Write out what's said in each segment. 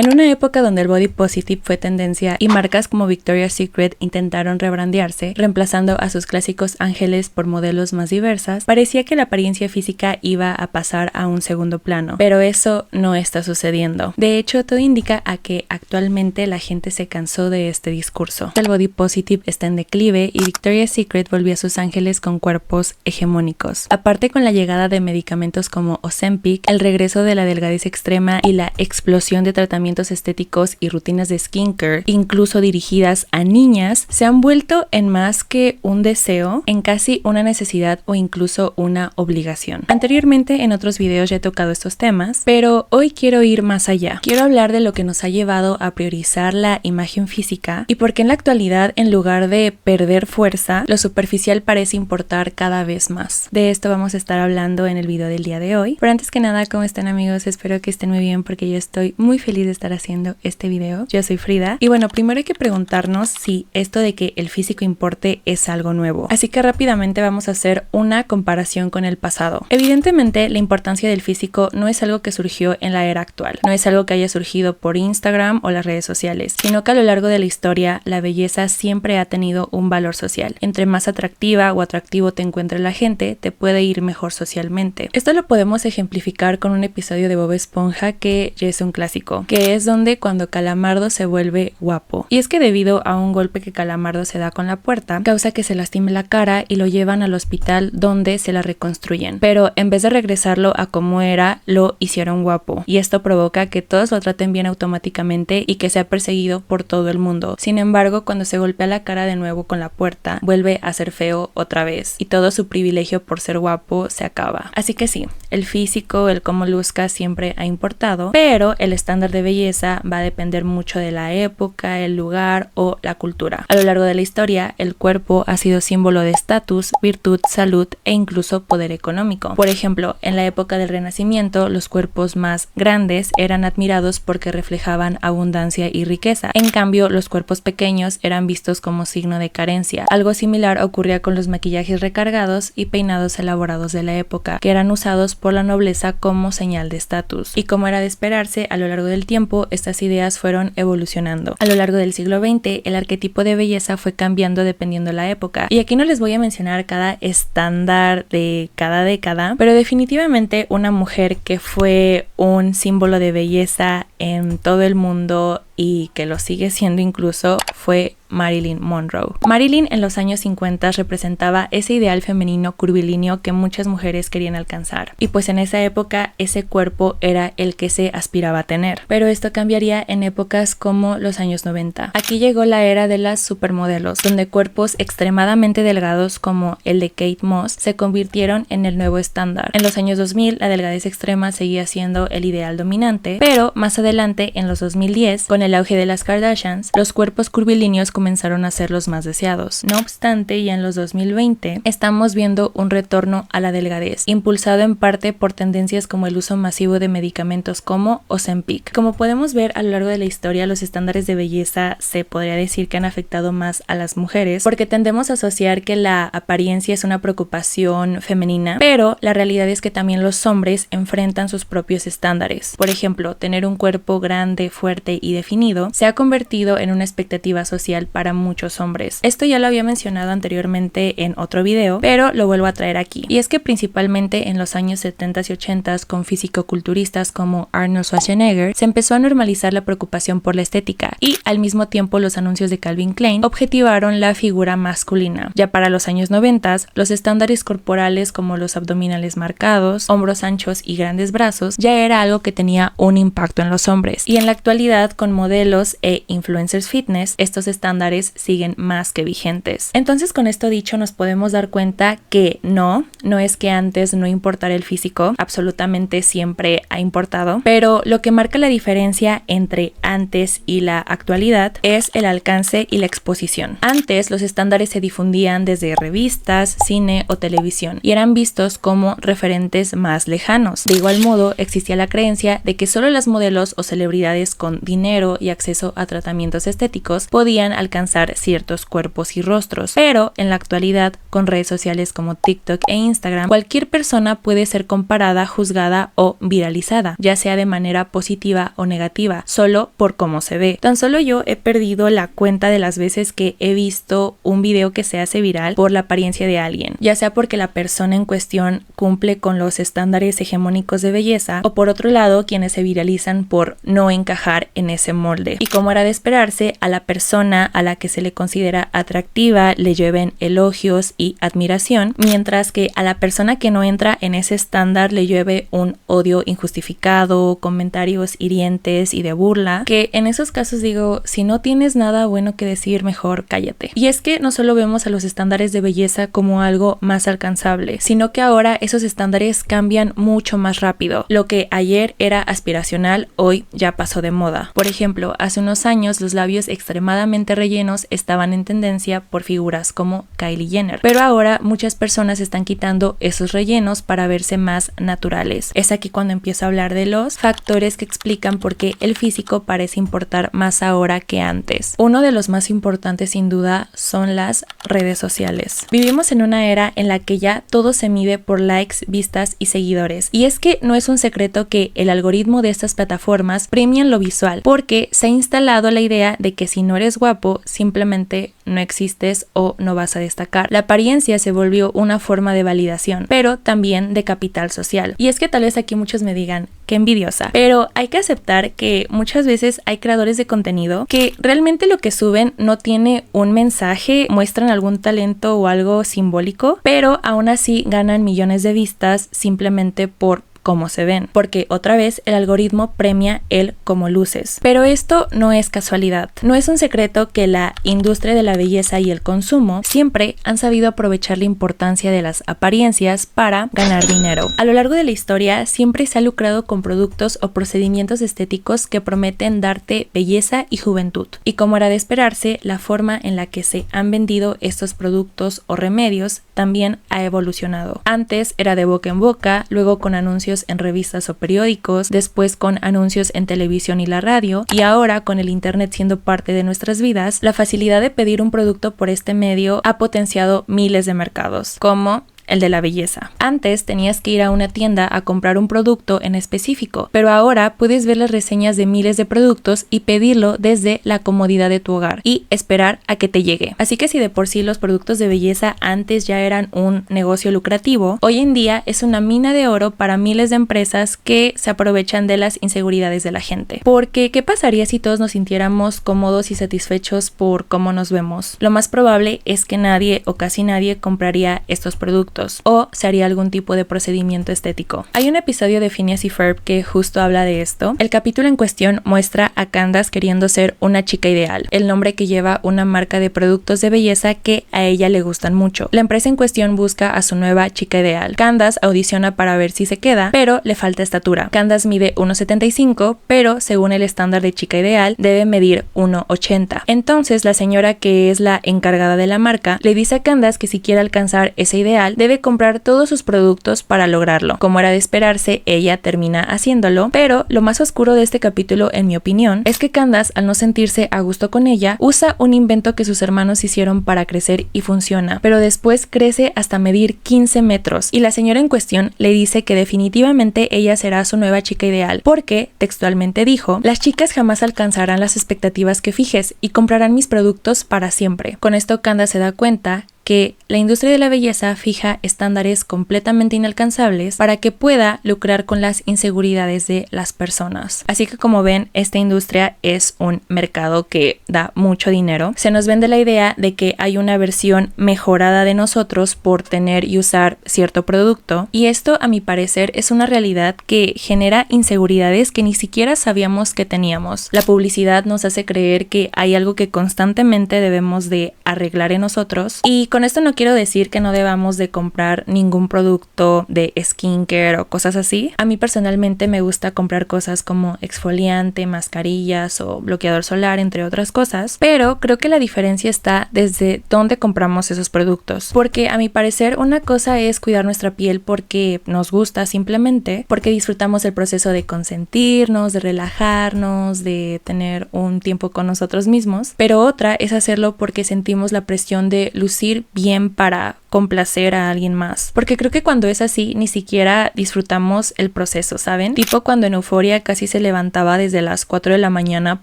En una época donde el body positive fue tendencia y marcas como Victoria's Secret intentaron rebrandearse, reemplazando a sus clásicos ángeles por modelos más diversas, parecía que la apariencia física iba a pasar a un segundo plano, pero eso no está sucediendo. De hecho, todo indica a que actualmente la gente se cansó de este discurso. El body positive está en declive y Victoria's Secret volvió a sus ángeles con cuerpos hegemónicos. Aparte, con la llegada de medicamentos como Ozempic, el regreso de la delgadez extrema y la explosión de tratamientos estéticos y rutinas de skincare, incluso dirigidas a niñas, se han vuelto en más que un deseo, en casi una necesidad o incluso una obligación. Anteriormente en otros videos ya he tocado estos temas, pero hoy quiero ir más allá. Quiero hablar de lo que nos ha llevado a priorizar la imagen física y por qué en la actualidad, en lugar de perder fuerza, lo superficial parece importar cada vez más. De esto vamos a estar hablando en el video del día de hoy. Pero antes que nada, ¿cómo están, amigos? Espero que estén muy bien porque yo estoy muy feliz de estar haciendo este video. Yo soy Frida y bueno, primero hay que preguntarnos si esto de que el físico importe es algo nuevo. Así que rápidamente vamos a hacer una comparación con el pasado. Evidentemente, la importancia del físico no es algo que surgió en la era actual. No es algo que haya surgido por Instagram o las redes sociales, sino que a lo largo de la historia, la belleza siempre ha tenido un valor social. Entre más atractiva o atractivo te encuentre la gente, te puede ir mejor socialmente. Esto lo podemos ejemplificar con un episodio de Bob Esponja que ya es un clásico, que es donde cuando Calamardo se vuelve guapo. Y es que debido a un golpe que Calamardo se da con la puerta, causa que se lastime la cara y lo llevan al hospital donde se la reconstruyen. Pero en vez de regresarlo a como era, lo hicieron guapo. Y esto provoca que todos lo traten bien automáticamente y que sea perseguido por todo el mundo. Sin embargo, cuando se golpea la cara de nuevo con la puerta, vuelve a ser feo otra vez. Y todo su privilegio por ser guapo se acaba. Así que sí, el físico, el cómo luzca siempre ha importado, pero el estándar de belleza va a depender mucho de la época, el lugar o la cultura. A lo largo de la historia, el cuerpo ha sido símbolo de estatus, virtud, salud e incluso poder económico. Por ejemplo, en la época del Renacimiento, los cuerpos más grandes eran admirados porque reflejaban abundancia y riqueza. En cambio, los cuerpos pequeños eran vistos como signo de carencia. Algo similar ocurría con los maquillajes recargados y peinados elaborados de la época, que eran usados por la nobleza como señal de estatus. Y como era de esperarse, a lo largo del tiempo, estas ideas fueron evolucionando. A lo largo del siglo XX, el arquetipo de belleza fue cambiando dependiendo la época. Y aquí no les voy a mencionar cada estándar de cada década, pero definitivamente una mujer que fue un símbolo de belleza en todo el mundo y que lo sigue siendo incluso fue Marilyn Monroe. Marilyn en los años 50 representaba ese ideal femenino curvilíneo que muchas mujeres querían alcanzar. Y pues en esa época ese cuerpo era el que se aspiraba a tener. Pero esto cambiaría en épocas como los años 90. Aquí llegó la era de las supermodelos, donde cuerpos extremadamente delgados como el de Kate Moss se convirtieron en el nuevo estándar. En los años 2000 la delgadez extrema seguía siendo el ideal dominante, pero más adelante en los 2010, con el auge de las Kardashians, los cuerpos curvilíneos comenzaron a ser los más deseados. No obstante, ya en los 2020 estamos viendo un retorno a la delgadez, impulsado en parte por tendencias como el uso masivo de medicamentos como Ozempic. Como podemos ver a lo largo de la historia, los estándares de belleza se podría decir que han afectado más a las mujeres, porque tendemos a asociar que la apariencia es una preocupación femenina, pero la realidad es que también los hombres enfrentan sus propios estándares. Por ejemplo, tener un cuerpo grande, fuerte y definido se ha convertido en una expectativa social para muchos hombres. Esto ya lo había mencionado anteriormente en otro video, pero lo vuelvo a traer aquí. Y es que principalmente en los años 70 y 80 con fisicoculturistas como Arnold Schwarzenegger se empezó a normalizar la preocupación por la estética y al mismo tiempo los anuncios de Calvin Klein objetivaron la figura masculina. Ya para los años 90 los estándares corporales como los abdominales marcados, hombros anchos y grandes brazos ya era algo que tenía un impacto en los hombres. Y en la actualidad con modelos e influencers fitness estos estándares siguen más que vigentes. Entonces, con esto dicho, nos podemos dar cuenta que no es que antes no importara el físico, absolutamente siempre ha importado, pero lo que marca la diferencia entre antes y la actualidad es el alcance y la exposición. Antes los estándares se difundían desde revistas, cine o televisión y eran vistos como referentes más lejanos. De igual modo, existía la creencia de que solo las modelos o celebridades con dinero dinero y acceso a tratamientos estéticos podían alcanzar ciertos cuerpos y rostros, pero en la actualidad, con redes sociales como TikTok e Instagram, cualquier persona puede ser comparada, juzgada o viralizada, ya sea de manera positiva o negativa, solo por cómo se ve. Tan solo yo he perdido la cuenta de las veces que he visto un video que se hace viral por la apariencia de alguien, ya sea porque la persona en cuestión cumple con los estándares hegemónicos de belleza, o por otro lado, quienes se viralizan por no encajar en ese molde. Y como era de esperarse, a la persona a la que se le considera atractiva le llueven elogios y admiración, mientras que a la persona que no entra en ese estándar le llueve un odio injustificado, comentarios hirientes y de burla, que en esos casos digo, si no tienes nada bueno que decir, mejor cállate. Y es que no solo vemos a los estándares de belleza como algo más alcanzable, sino que ahora esos estándares cambian mucho más rápido. Lo que ayer era aspiracional, hoy ya pasó de moda. Por ejemplo, hace unos años los labios extremadamente rellenos estaban en tendencia por figuras como Kylie Jenner, pero ahora muchas personas están quitando esos rellenos para verse más naturales. Es aquí cuando empiezo a hablar de los factores que explican por qué el físico parece importar más ahora que antes. Uno de los más importantes sin duda son las redes sociales. Vivimos en una era en la que ya todo se mide por likes, vistas y seguidores, y es que no es un secreto que el algoritmo de estas plataformas premian lo visual, porque se ha instalado la idea de que si no eres guapo, simplemente no existes o no vas a destacar. La apariencia se volvió una forma de validación, pero también de capital social. Y es que tal vez aquí muchos me digan, qué envidiosa, pero hay que aceptar que muchas veces hay creadores de contenido que realmente lo que suben no tiene un mensaje, muestran algún talento o algo simbólico, pero aún así ganan millones de vistas simplemente por cómo se ven, porque otra vez el algoritmo premia el cómo luces. Pero esto no es casualidad. No es un secreto que la industria de la belleza y el consumo siempre han sabido aprovechar la importancia de las apariencias para ganar dinero. A lo largo de la historia siempre se ha lucrado con productos o procedimientos estéticos que prometen darte belleza y juventud. Y como era de esperarse, la forma en la que se han vendido estos productos o remedios también ha evolucionado. Antes era de boca en boca, luego con anuncios en revistas o periódicos, después con anuncios en televisión y la radio, y ahora con el internet siendo parte de nuestras vidas, la facilidad de pedir un producto por este medio ha potenciado miles de mercados, como el de la belleza. Antes tenías que ir a una tienda a comprar un producto en específico, pero ahora puedes ver las reseñas de miles de productos y pedirlo desde la comodidad de tu hogar y esperar a que te llegue. Así que si de por sí los productos de belleza antes ya eran un negocio lucrativo, hoy en día es una mina de oro para miles de empresas que se aprovechan de las inseguridades de la gente. Porque, ¿qué pasaría si todos nos sintiéramos cómodos y satisfechos por cómo nos vemos? Lo más probable es que nadie o casi nadie compraría estos productos o se haría algún tipo de procedimiento estético. Hay un episodio de Phineas y Ferb que justo habla de esto. El capítulo en cuestión muestra a Candace queriendo ser una chica ideal, el nombre que lleva una marca de productos de belleza que a ella le gustan mucho. La empresa en cuestión busca a su nueva chica ideal. Candace audiciona para ver si se queda, pero le falta estatura. Candace mide 1,75, pero según el estándar de chica ideal debe medir 1,80. Entonces la señora, que es la encargada de la marca, le dice a Candace que si quiere alcanzar ese ideal debe comprar todos sus productos para lograrlo. Como era de esperarse, ella termina haciéndolo, pero lo más oscuro de este capítulo, en mi opinión, es que Candace, al no sentirse a gusto con ella, usa un invento que sus hermanos hicieron para crecer y funciona, pero después crece hasta medir 15 metros y la señora en cuestión le dice que definitivamente ella será su nueva chica ideal, porque, textualmente dijo, las chicas jamás alcanzarán las expectativas que fijes y comprarán mis productos para siempre. Con esto Candace se da cuenta que la industria de la belleza fija estándares completamente inalcanzables para que pueda lucrar con las inseguridades de las personas. Así que, como ven, esta industria es un mercado que da mucho dinero. Se nos vende la idea de que hay una versión mejorada de nosotros por tener y usar cierto producto, y esto, a mi parecer, es una realidad que genera inseguridades que ni siquiera sabíamos que teníamos. La publicidad nos hace creer que hay algo que constantemente debemos de arreglar en nosotros, y con con esto no quiero decir que no debamos de comprar ningún producto de skincare o cosas así. A mí personalmente me gusta comprar cosas como exfoliante, mascarillas o bloqueador solar, entre otras cosas, pero creo que la diferencia está desde dónde compramos esos productos, porque a mi parecer una cosa es cuidar nuestra piel porque nos gusta simplemente, porque disfrutamos el proceso de consentirnos, de relajarnos, de tener un tiempo con nosotros mismos, pero otra es hacerlo porque sentimos la presión de lucir bien para complacer a alguien más, porque creo que cuando es así ni siquiera disfrutamos el proceso, ¿saben? Tipo cuando en Euphoria casi se levantaba desde las 4 de la mañana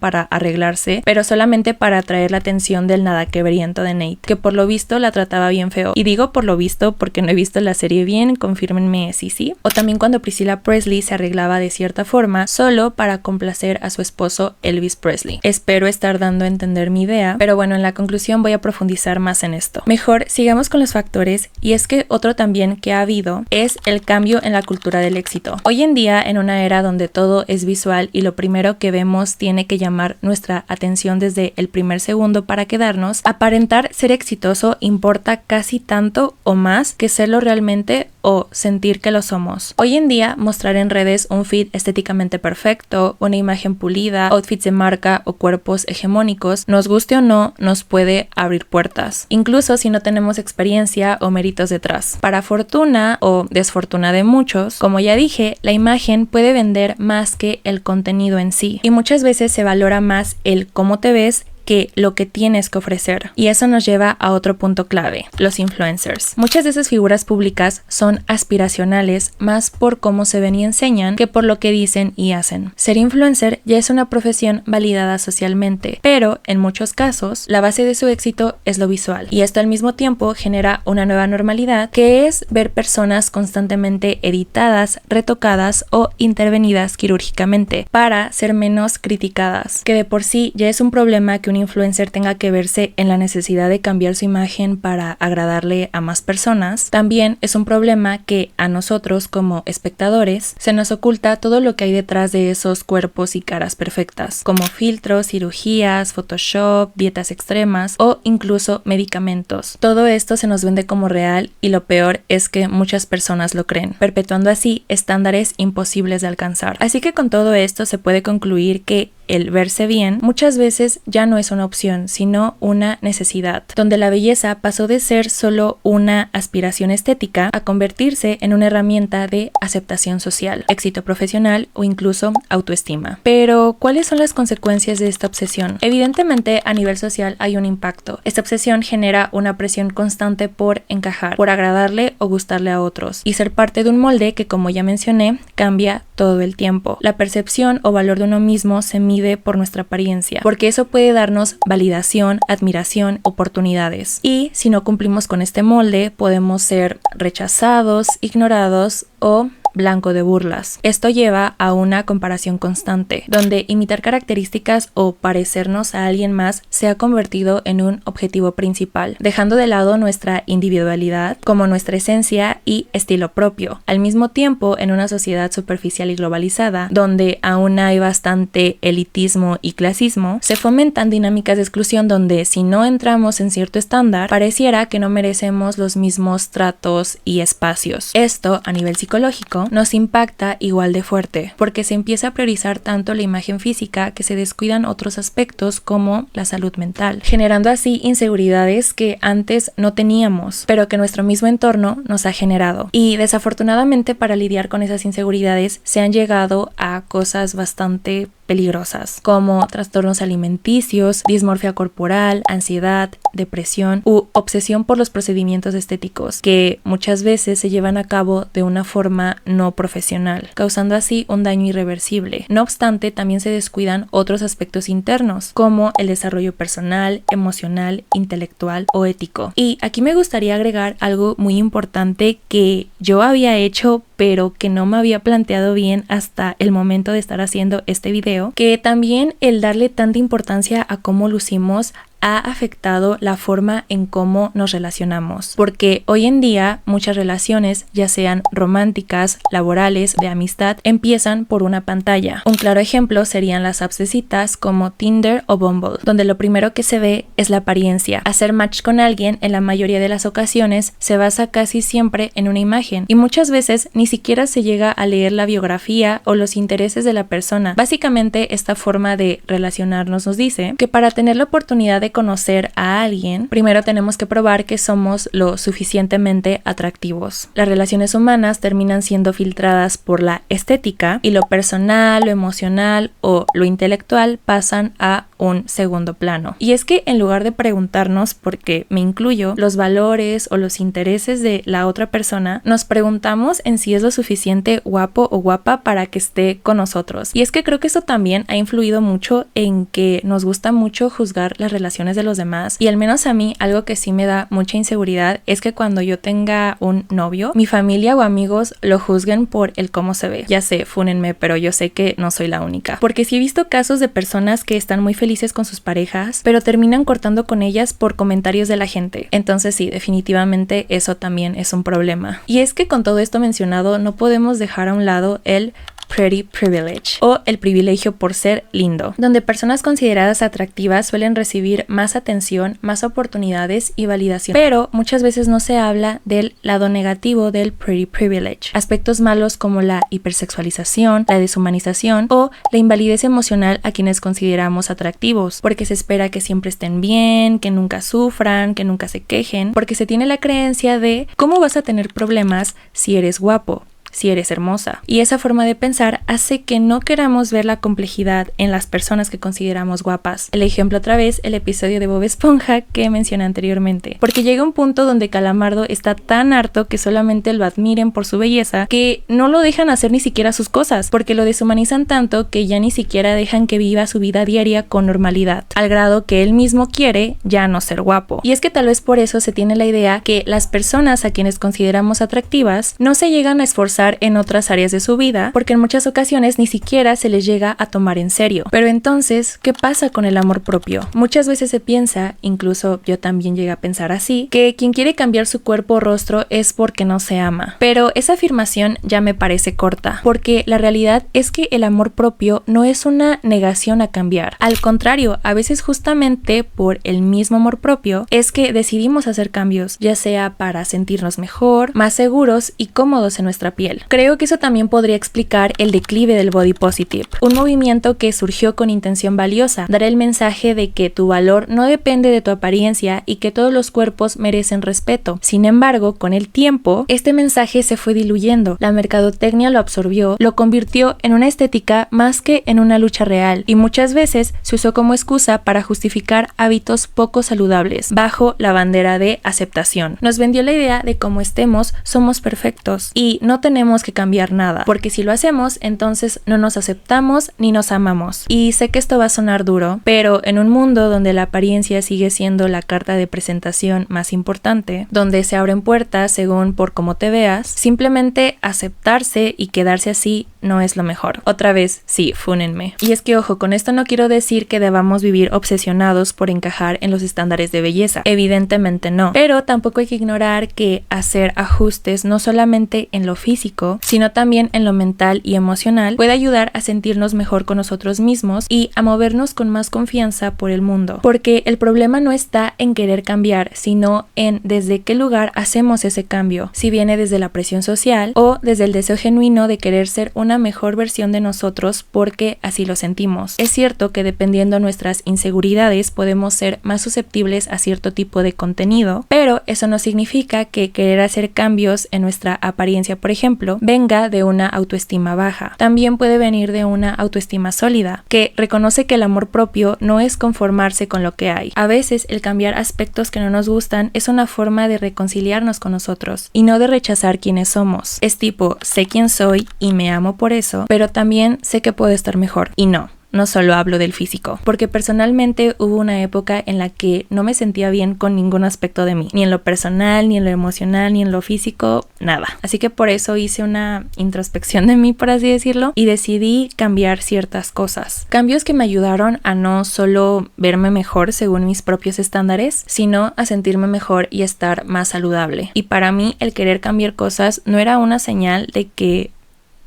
para arreglarse, pero solamente para atraer la atención del nadaquebriento de Nate, que por lo visto la trataba bien feo, y digo por lo visto porque no he visto la serie bien, confírmenme si sí. O también cuando Priscilla Presley se arreglaba de cierta forma solo para complacer a su esposo Elvis Presley. Espero estar dando a entender mi idea, pero bueno, en la conclusión voy a profundizar más en esto. Mejor sigamos con los factores, y es que otro también que ha habido es el cambio en la cultura del éxito. Hoy en día, en una era donde todo es visual y lo primero que vemos tiene que llamar nuestra atención desde el primer segundo para quedarnos, aparentar ser exitoso importa casi tanto o más que serlo realmente o sentir que lo somos. Hoy en día, mostrar en redes un feed estéticamente perfecto, una imagen pulida, outfits de marca o cuerpos hegemónicos, nos guste o no, nos puede abrir puertas, incluso si no tenemos experiencia o méritos detrás. Para fortuna o desfortuna de muchos, como ya dije, la imagen puede vender más que el contenido en sí, y muchas veces se valora más el cómo te ves que lo que tienes que ofrecer. Y eso nos lleva a otro punto clave, los influencers. Muchas de esas figuras públicas son aspiracionales más por cómo se ven y enseñan que por lo que dicen y hacen. Ser influencer ya es una profesión validada socialmente, pero en muchos casos la base de su éxito es lo visual. Y esto al mismo tiempo genera una nueva normalidad que es ver personas constantemente editadas, retocadas o intervenidas quirúrgicamente para ser menos criticadas, que de por sí ya es un problema que un influencer tenga que verse en la necesidad de cambiar su imagen para agradarle a más personas. También es un problema que a nosotros como espectadores se nos oculta todo lo que hay detrás de esos cuerpos y caras perfectas, como filtros, cirugías, Photoshop, dietas extremas o incluso medicamentos. Todo esto se nos vende como real y lo peor es que muchas personas lo creen, perpetuando así estándares imposibles de alcanzar. Así que con todo esto se puede concluir que el verse bien muchas veces ya no es una opción, sino una necesidad, donde la belleza pasó de ser solo una aspiración estética a convertirse en una herramienta de aceptación social, éxito profesional o incluso autoestima. Pero, ¿cuáles son las consecuencias de esta obsesión? Evidentemente, a nivel social hay un impacto. Esta obsesión genera una presión constante por encajar, por agradarle o gustarle a otros, y ser parte de un molde que, como ya mencioné, cambia todo el tiempo. La percepción o valor de uno mismo se mide por nuestra apariencia, porque eso puede darnos validación, admiración, oportunidades. Y si no cumplimos con este molde, podemos ser rechazados, ignorados o blanco de burlas. Esto lleva a una comparación constante, donde imitar características o parecernos a alguien más se ha convertido en un objetivo principal, dejando de lado nuestra individualidad como nuestra esencia y estilo propio. Al mismo tiempo, en una sociedad superficial y globalizada, donde aún hay bastante elitismo y clasismo, se fomentan dinámicas de exclusión donde si no entramos en cierto estándar, pareciera que no merecemos los mismos tratos y espacios. Esto, a nivel psicológico, nos impacta igual de fuerte, porque se empieza a priorizar tanto la imagen física que se descuidan otros aspectos como la salud mental, generando así inseguridades que antes no teníamos, pero que nuestro mismo entorno nos ha generado. Y desafortunadamente, para lidiar con esas inseguridades se han llegado a cosas bastante peligrosas, como trastornos alimenticios, dismorfia corporal, ansiedad, depresión u obsesión por los procedimientos estéticos, que muchas veces se llevan a cabo de una forma no profesional, causando así un daño irreversible. No obstante, también se descuidan otros aspectos internos, como el desarrollo personal, emocional, intelectual o ético. Y aquí me gustaría agregar algo muy importante que yo había hecho, pero que no me había planteado bien hasta el momento de estar haciendo este video, que también el darle tanta importancia a cómo lucimos ha afectado la forma en cómo nos relacionamos, porque hoy en día muchas relaciones, ya sean románticas, laborales, de amistad, empiezan por una pantalla. Un claro ejemplo serían las apps de citas como Tinder o Bumble, donde lo primero que se ve es la apariencia. Hacer match con alguien en la mayoría de las ocasiones se basa casi siempre en una imagen y muchas veces ni siquiera se llega a leer la biografía o los intereses de la persona. Básicamente, esta forma de relacionarnos nos dice que para tener la oportunidad de conocer a alguien, primero tenemos que probar que somos lo suficientemente atractivos. Las relaciones humanas terminan siendo filtradas por la estética y lo personal, lo emocional o lo intelectual pasan a un segundo plano. Y es que en lugar de preguntarnos, porque me incluyo, los valores o los intereses de la otra persona, nos preguntamos en si es lo suficiente guapo o guapa para que esté con nosotros. Y es que creo que eso también ha influido mucho en que nos gusta mucho juzgar las relaciones de los demás. Y al menos a mí, algo que sí me da mucha inseguridad es que cuando yo tenga un novio, mi familia o amigos lo juzguen por el cómo se ve. Ya sé, fúnenme, pero yo sé que no soy la única. Porque sí he visto casos de personas que están muy felices con sus parejas, pero terminan cortando con ellas por comentarios de la gente. Entonces sí, definitivamente eso también es un problema. Y es que con todo esto mencionado, no podemos dejar a un lado el pretty privilege o el privilegio por ser lindo, donde personas consideradas atractivas suelen recibir más atención, más oportunidades y validación. Pero muchas veces no se habla del lado negativo del pretty privilege, aspectos malos como la hipersexualización, la deshumanización o la invalidez emocional a quienes consideramos atractivos, porque se espera que siempre estén bien, que nunca sufran, que nunca se quejen, porque se tiene la creencia de cómo vas a tener problemas si eres guapo, si eres hermosa. Y esa forma de pensar hace que no queramos ver la complejidad en las personas que consideramos guapas. El ejemplo otra vez, el episodio de Bob Esponja que mencioné anteriormente. Porque llega un punto donde Calamardo está tan harto que solamente lo admiren por su belleza que no lo dejan hacer ni siquiera sus cosas, porque lo deshumanizan tanto que ya ni siquiera dejan que viva su vida diaria con normalidad, al grado que él mismo quiere ya no ser guapo. Y es que tal vez por eso se tiene la idea que las personas a quienes consideramos atractivas no se llegan a esforzar en otras áreas de su vida, porque en muchas ocasiones ni siquiera se les llega a tomar en serio. Pero entonces, ¿qué pasa con el amor propio? Muchas veces se piensa, incluso yo también llegué a pensar así, que quien quiere cambiar su cuerpo o rostro es porque no se ama. Pero esa afirmación ya me parece corta, porque la realidad es que el amor propio no es una negación a cambiar. Al contrario, a veces justamente por el mismo amor propio es que decidimos hacer cambios, ya sea para sentirnos mejor, más seguros y cómodos en nuestra piel. Creo que eso también podría explicar el declive del body positive, un movimiento que surgió con intención valiosa, dar el mensaje de que tu valor no depende de tu apariencia y que todos los cuerpos merecen respeto. Sin embargo, con el tiempo, este mensaje se fue diluyendo, la mercadotecnia lo absorbió, lo convirtió en una estética más que en una lucha real, y muchas veces se usó como excusa para justificar hábitos poco saludables, bajo la bandera de aceptación. Nos vendió la idea de cómo estemos, somos perfectos, y no tenemos que cambiar nada, porque si lo hacemos, entonces no nos aceptamos ni nos amamos. Y sé que esto va a sonar duro, pero en un mundo donde la apariencia sigue siendo la carta de presentación más importante, donde se abren puertas según por cómo te veas, simplemente aceptarse y quedarse así no es lo mejor. Otra vez, sí, fúnenme. Y es que ojo, con esto no quiero decir que debamos vivir obsesionados por encajar en los estándares de belleza. Evidentemente no. Pero tampoco hay que ignorar que hacer ajustes no solamente en lo físico, sino también en lo mental y emocional puede ayudar a sentirnos mejor con nosotros mismos y a movernos con más confianza por el mundo. Porque el problema no está en querer cambiar, sino en desde qué lugar hacemos ese cambio. Si viene desde la presión social o desde el deseo genuino de querer ser una mejor versión de nosotros porque así lo sentimos. Es cierto que dependiendo de nuestras inseguridades podemos ser más susceptibles a cierto tipo de contenido, pero eso no significa que querer hacer cambios en nuestra apariencia, por ejemplo, venga de una autoestima baja. También puede venir de una autoestima sólida, que reconoce que el amor propio no es conformarse con lo que hay. A veces el cambiar aspectos que no nos gustan es una forma de reconciliarnos con nosotros y no de rechazar quienes somos. Es tipo, sé quién soy y me amo por eso, pero también sé que puedo estar mejor. Y no, no solo hablo del físico, porque personalmente hubo una época en la que no me sentía bien con ningún aspecto de mí, ni en lo personal, ni en lo emocional, ni en lo físico, nada. Así que por eso hice una introspección de mí, por así decirlo, y decidí cambiar ciertas cosas. Cambios que me ayudaron a no solo verme mejor según mis propios estándares, sino a sentirme mejor y estar más saludable. Y para mí el querer cambiar cosas no era una señal de que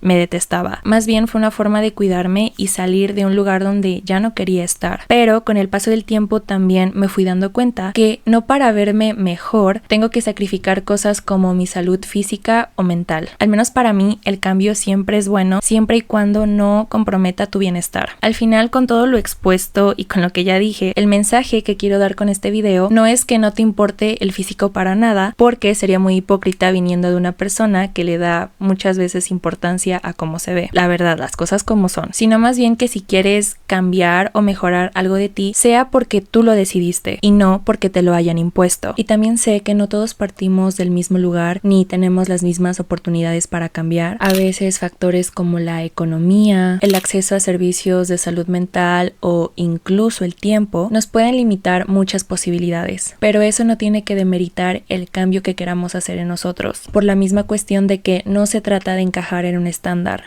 me detestaba. Más bien fue una forma de cuidarme y salir de un lugar donde ya no quería estar. Pero con el paso del tiempo también me fui dando cuenta que no para verme mejor tengo que sacrificar cosas como mi salud física o mental. Al menos para mí el cambio siempre es bueno, siempre y cuando no comprometa tu bienestar. Al final, con todo lo expuesto y con lo que ya dije, el mensaje que quiero dar con este video no es que no te importe el físico para nada, porque sería muy hipócrita viniendo de una persona que le da muchas veces importancia a cómo se ve. La verdad, las cosas como son. Sino más bien que si quieres cambiar o mejorar algo de ti, sea porque tú lo decidiste y no porque te lo hayan impuesto. Y también sé que no todos partimos del mismo lugar ni tenemos las mismas oportunidades para cambiar. A veces factores como la economía, el acceso a servicios de salud mental o incluso el tiempo nos pueden limitar muchas posibilidades. Pero eso no tiene que demeritar el cambio que queramos hacer en nosotros. Por la misma cuestión de que no se trata de encajar en un estándar,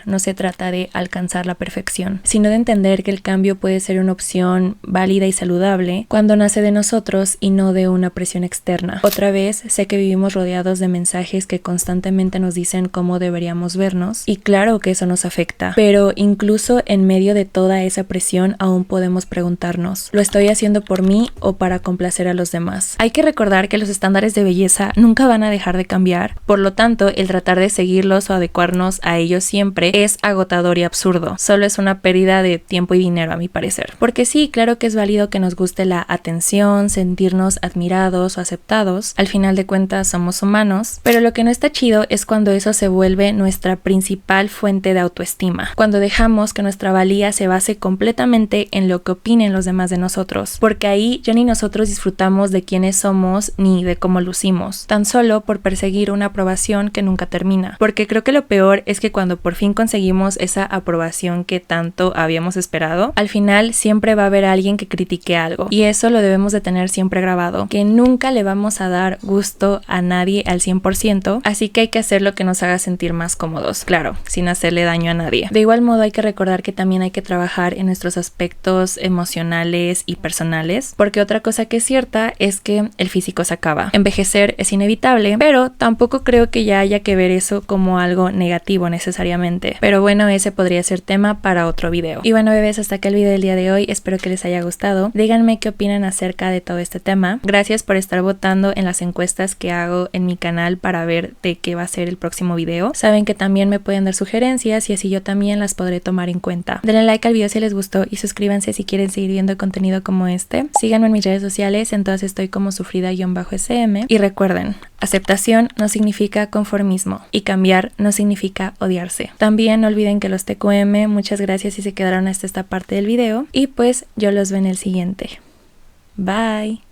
no se trata de alcanzar la perfección, sino de entender que el cambio puede ser una opción válida y saludable cuando nace de nosotros y no de una presión externa. Otra vez, sé que vivimos rodeados de mensajes que constantemente nos dicen cómo deberíamos vernos, y claro que eso nos afecta, pero incluso en medio de toda esa presión aún podemos preguntarnos, ¿lo estoy haciendo por mí o para complacer a los demás? Hay que recordar que los estándares de belleza nunca van a dejar de cambiar, por lo tanto, el tratar de seguirlos o adecuarnos a ellos siempre es agotador y absurdo. Solo es una pérdida de tiempo y dinero, a mi parecer. Porque sí, claro que es válido que nos guste la atención, sentirnos admirados o aceptados. Al final de cuentas somos humanos, pero lo que no está chido es cuando eso se vuelve nuestra principal fuente de autoestima. Cuando dejamos que nuestra valía se base completamente en lo que opinen los demás de nosotros. Porque ahí ya ni nosotros disfrutamos de quiénes somos ni de cómo lucimos. Tan solo por perseguir una aprobación que nunca termina. Porque creo que lo peor es que cuando por fin conseguimos esa aprobación que tanto habíamos esperado, al final siempre va a haber alguien que critique algo, y eso lo debemos de tener siempre grabado, que nunca le vamos a dar gusto a nadie al 100%, así que hay que hacer lo que nos haga sentir más cómodos, claro, sin hacerle daño a nadie. De igual modo hay que recordar que también hay que trabajar en nuestros aspectos emocionales y personales, porque otra cosa que es cierta es que el físico se acaba. Envejecer es inevitable, pero tampoco creo que ya haya que ver eso como algo negativo necesariamente. Pero bueno, ese podría ser tema para otro video. Y bueno, bebés, hasta acá el video del día de hoy. Espero que les haya gustado. Díganme qué opinan acerca de todo este tema. Gracias por estar votando en las encuestas que hago en mi canal para ver de qué va a ser el próximo video. Saben que también me pueden dar sugerencias y así yo también las podré tomar en cuenta. Denle like al video si les gustó y suscríbanse si quieren seguir viendo contenido como este. Síganme en mis redes sociales, entonces estoy como sufrida_sm. Y recuerden, aceptación no significa conformismo y cambiar no significa odiarse. También no olviden que los TQM, muchas gracias si se quedaron hasta esta parte del video, y pues yo los veo en el siguiente. Bye.